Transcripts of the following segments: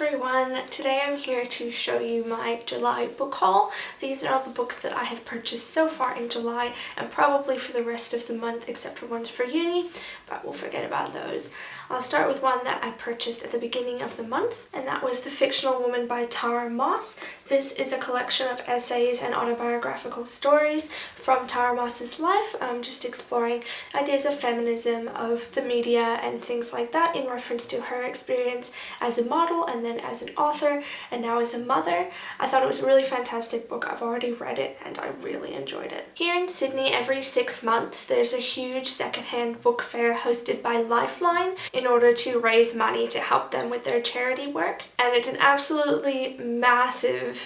everyone! Today I'm here to show you my July book haul. These are all the books that I have purchased so far in July and probably for the rest of the month except for ones for uni, but we'll forget about those. I'll start with one that I purchased at the beginning of the month, and that was The Fictional Woman by Tara Moss. This is a collection of essays and autobiographical stories from Tara Moss's life, just exploring ideas of feminism, of the media and things like that in reference to her experience as a model and then as an author and now as a mother. I thought it was a really fantastic book. I've already read it and I really enjoyed it. Here in Sydney, every 6 months there's a huge secondhand book fair hosted by Lifeline in order to raise money to help them with their charity work. And it's an absolutely massive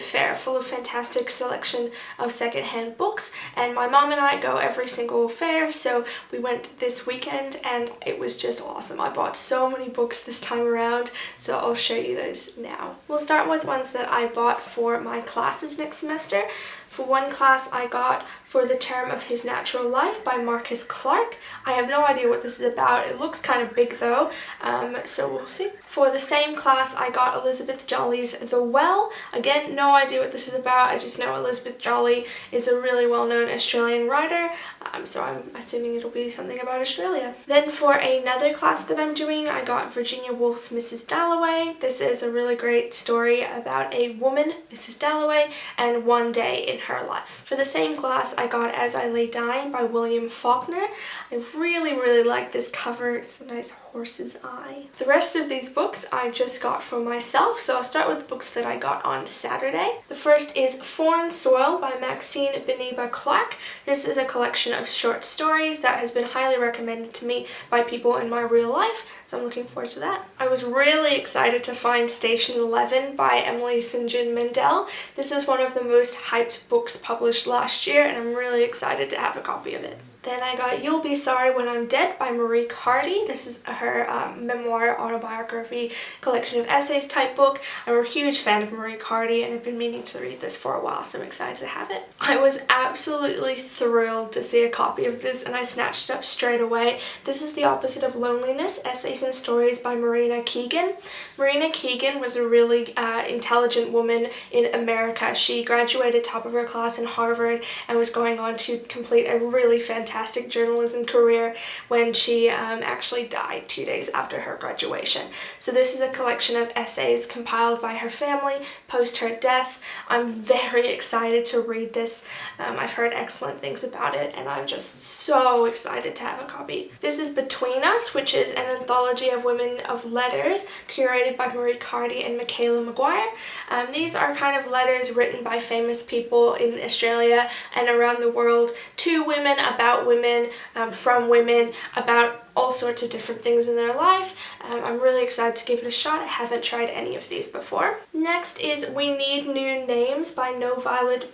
fair full of fantastic selection of secondhand books, and my mom and I go every single fair, so we went this weekend and it was just awesome. I bought so many books this time around, so I'll show you those now. We'll start with ones that I bought for my classes next semester. For one class I got For the Term of His Natural Life by Marcus Clarke. I have no idea what this is about. It looks kind of big though, so we'll see. For the same class I got Elizabeth Jolley's The Well. Again, no idea what this is about. I just know Elizabeth Jolley is a really well-known Australian writer, so I'm assuming it'll be something about Australia. Then for another class that I'm doing, I got Virginia Woolf's Mrs. Dalloway. This is a really great story about a woman, Mrs. Dalloway, and one day in her life. For the same class, I got As I Lay Dying by William Faulkner. I really like this cover. It's a nice horse's eye. The rest of these books I just got for myself, so I'll start with the books that I got on Saturday. The first is Foreign Soil by Maxine Beneba Clarke. This is a collection of short stories that has been highly recommended to me by people in my real life, so I'm looking forward to that. I was really excited to find Station 11 by Emily St. John Mandel. This is one of the most hyped books published last year, and I'm really excited to have a copy of it. Then I got You'll Be Sorry When I'm Dead by Marieke. This is her memoir autobiography collection of essays type book. I'm a huge fan of Marieke and I've been meaning to read this for a while, so I'm excited to have it. I was absolutely thrilled to see a copy of this and I snatched it up straight away. This is The Opposite of Loneliness, Essays and Stories by Marina Keegan. Marina Keegan was a really intelligent woman in America. She graduated top of her class in Harvard and was going on to complete a really fantastic journalism career when she actually died 2 days after her graduation. So this is a collection of essays compiled by her family post her death. I'm very excited to read this. I've heard excellent things about it and I'm just so excited to have a copy. This is Between Us, which is an anthology of women of letters curated by Marieke and Michaela McGuire. These are kind of letters written by famous people in Australia and around the world to women, about women, from women, about all sorts of different things in their life. I'm really excited to give it a shot. I haven't tried any of these before. Next is We Need New Names by NoViolet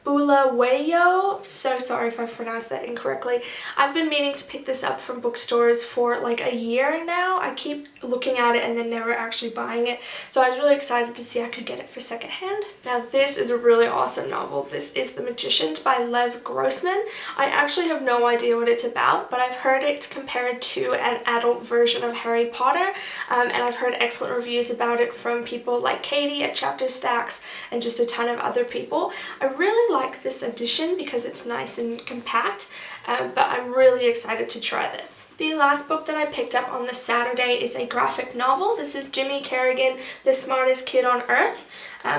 Bulawayo. So sorry if I pronounced that incorrectly. I've been meaning to pick this up from bookstores for like a year now. I keep looking at it and then never actually buying it, so I was really excited to see I could get it for secondhand. Now this is a really awesome novel. This is The Magicians by Lev Grossman. I actually have no idea what it's about, but I've heard it compared to an adult version of Harry Potter, and I've heard excellent reviews about it from people like Katie at Chapter Stacks and just a ton of other people. I really like this edition because it's nice and compact, but I'm really excited to try this. The last book that I picked up on this Saturday is a graphic novel. This is Jimmy Corrigan, The Smartest Kid on Earth.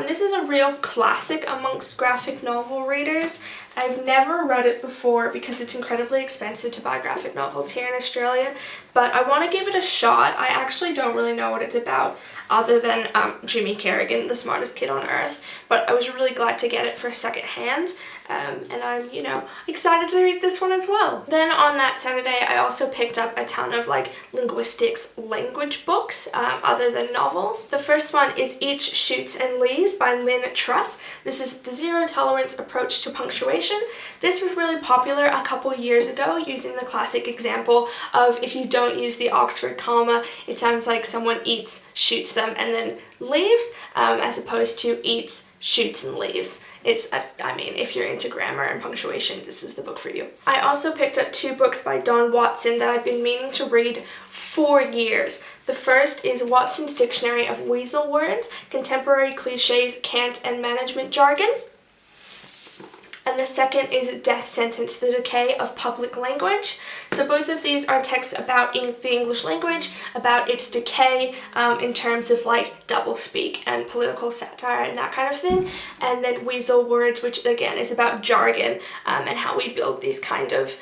This is a real classic amongst graphic novel readers. I've never read it before because it's incredibly expensive to buy graphic novels here in Australia, but I want to give it a shot. I actually don't really know what it's about other than Jimmy Corrigan, The Smartest Kid on Earth, but I was really glad to get it for secondhand, and I'm, excited to read this one as well. Then on that Saturday, I also picked up a ton of linguistics language books other than novels. The first one is Each Shoots and Leaves by Lynne Truss. This is the zero tolerance approach to punctuation. This was really popular a couple years ago, using the classic example of if you don't use the Oxford comma, it sounds like someone eats, shoots them, and then leaves, as opposed to eats, shoots and leaves. I mean, if you're into grammar and punctuation, this is the book for you. I also picked up 2 books by Don Watson that I've been meaning to read for years. The first is Watson's Dictionary of Weasel Words, Contemporary Cliches, Cant, and Management Jargon. And the second is Death Sentence, The Decay of Public Language. So both of these are texts about the English language, about its decay in terms of like doublespeak and political satire and that kind of thing. And then Weasel Words, which again is about jargon and how we build these kind of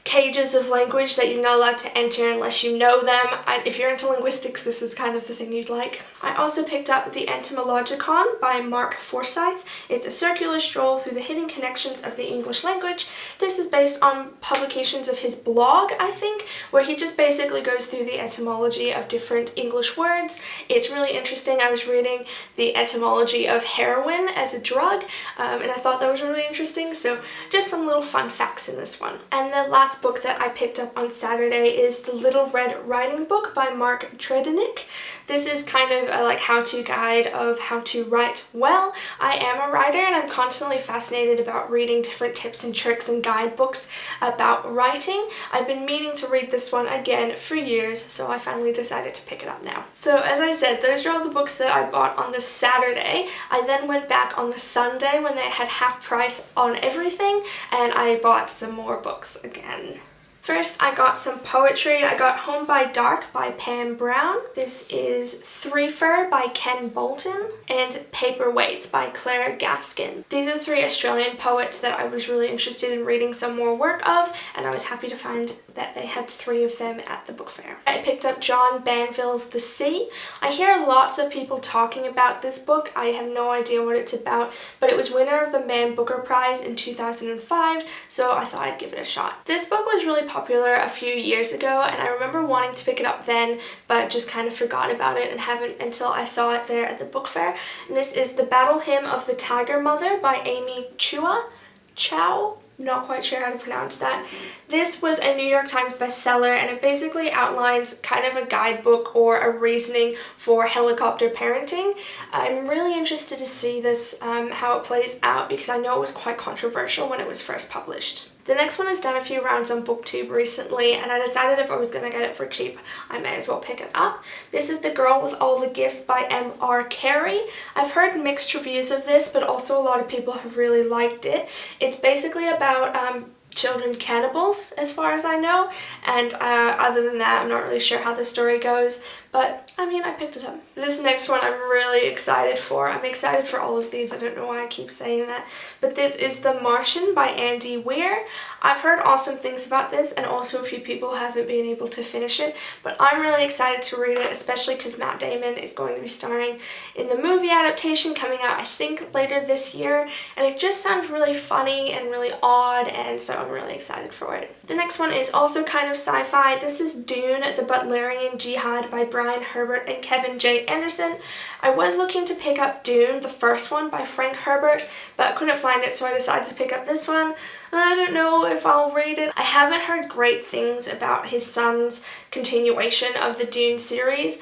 cages of language that you're not allowed to enter unless you know them. If you're into linguistics, this is kind of the thing you'd like. I also picked up the Etymologicon by Mark Forsyth. It's a circular stroll through the hidden connections of the English language. This is based on publications of his blog, I think, where he just basically goes through the etymology of different English words. It's really interesting. I was reading the etymology of heroin as a drug, and I thought that was really interesting, so just some little fun facts in this one. And the last book that I picked up on Saturday is The Little Red Writing Book by Mark Tredinnick. This is kind of a like how-to guide of how to write well. I am a writer and I'm constantly fascinated about reading different tips and tricks and guidebooks about writing. I've been meaning to read this one again for years, so I finally decided to pick it up now. So as I said, those are all the books that I bought on the Saturday. I then went back on the Sunday when they had half price on everything, and I bought some more books again. First, I got some poetry. I got Home by Dark by Pam Brown. This is Threefer by Ken Bolton and Paperweights by Claire Gaskin. These are 3 Australian poets that I was really interested in reading some more work of, and I was happy to find that they had 3 of them at the book fair. I picked up John Banville's The Sea. I hear lots of people talking about this book. I have no idea what it's about, but it was winner of the Man Booker Prize in 2005, so I thought I'd give it a shot. This book was really popular a few years ago, and I remember wanting to pick it up then, but just kind of forgot about it and haven't until I saw it there at the book fair. And this is The Battle Hymn of the Tiger Mother by Amy Chow. Not quite sure how to pronounce that. This was a New York Times bestseller, and it basically outlines kind of a guidebook or a reasoning for helicopter parenting. I'm really interested to see this, how it plays out, because I know it was quite controversial when it was first published. The next one has done a few rounds on BookTube recently, and I decided if I was going to get it for cheap, I may as well pick it up. This is The Girl with All the Gifts by M.R. Carey. I've heard mixed reviews of this, but also a lot of people have really liked it. It's basically about children cannibals, as far as I know, and other than that, I'm not really sure how the story goes, but I mean, I picked it up. This next one I'm really excited for. I'm excited for all of these. I don't know why I keep saying that, but this is The Martian by Andy Weir. I've heard awesome things about this, and also a few people haven't been able to finish it, but I'm really excited to read it, especially because Matt Damon is going to be starring in the movie adaptation coming out, I think, later this year, and it just sounds really funny and really odd, and so I'm really excited for it. The next one is also kind of sci-fi. This is Dune, The Butlerian Jihad by Brian Herbert and Kevin J. Anderson. I was looking to pick up Dune, the first one by Frank Herbert, but couldn't find it, so I decided to pick up this one. I don't know if I'll read it. I haven't heard great things about his son's continuation of the Dune series,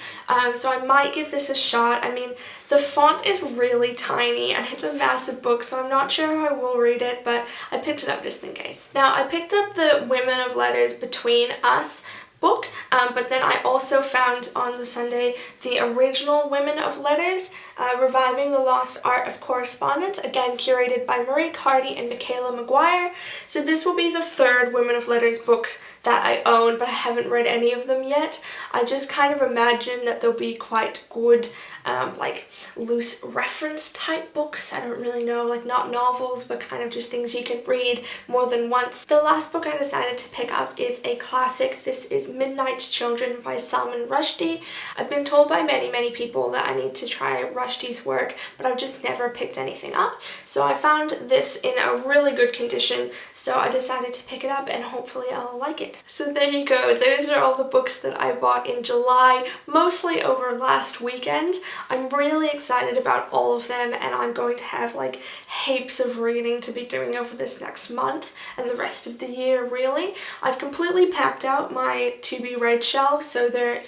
so I might give this a shot. I mean, the font is really tiny and it's a massive book, so I'm not sure how I will read it, but I picked it up just in case. Now, I picked up the Women of Letters Between Us book, but then I also found on the Sunday the original Women of Letters, Reviving the Lost Art of Correspondence, again curated by Marieke Hardy and Michaela McGuire. So this will be the 3rd Women of Letters book that I own, but I haven't read any of them yet. I just kind of imagine that they'll be quite good, like loose reference type books. I don't really know, like not novels, but kind of just things you can read more than once. The last book I decided to pick up is a classic. This is Midnight's Children by Salman Rushdie. I've been told by many people that I need to try Rushdie's work, but I've just never picked anything up. So I found this in a really good condition, so I decided to pick it up and hopefully I'll like it. So there you go. Those are all the books that I bought in July, mostly over last weekend. I'm really excited about all of them, and I'm going to have like heaps of reading to be doing over this next month and the rest of the year, really. I've completely packed out my to-be-read shelves, so they're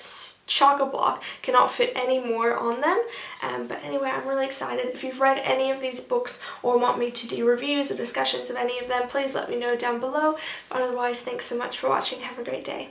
chock-a-block, cannot fit any more on them. But anyway, I'm really excited. If you've read any of these books or want me to do reviews or discussions of any of them, please let me know down below. Otherwise, thanks so much for watching. Have a great day.